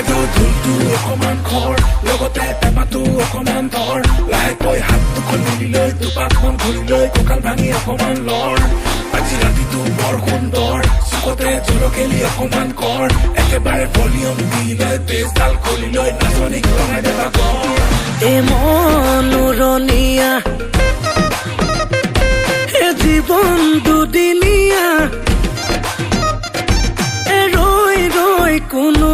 অকমান খৰ লগতে টেমাটো অকমান ধৰ লাহেকৈ হাত দুখন মিলি লৈ দুপাকমান ঘূৰি লৈ কঁকাল ভাঙি অকমান লৰ আজি ৰাতিটো বৰ সুন্দৰ চুকতে জলকেলি অকমান কৰ একেবাৰে ভলিউম দি লৈ বেজডাল খুলি লৈ নাচনীক লগাই দেবা কৰ এ মনোৰণীয়া এ জীৱন দুদিনীয়া এ ৰৈ ৰৈ কোনো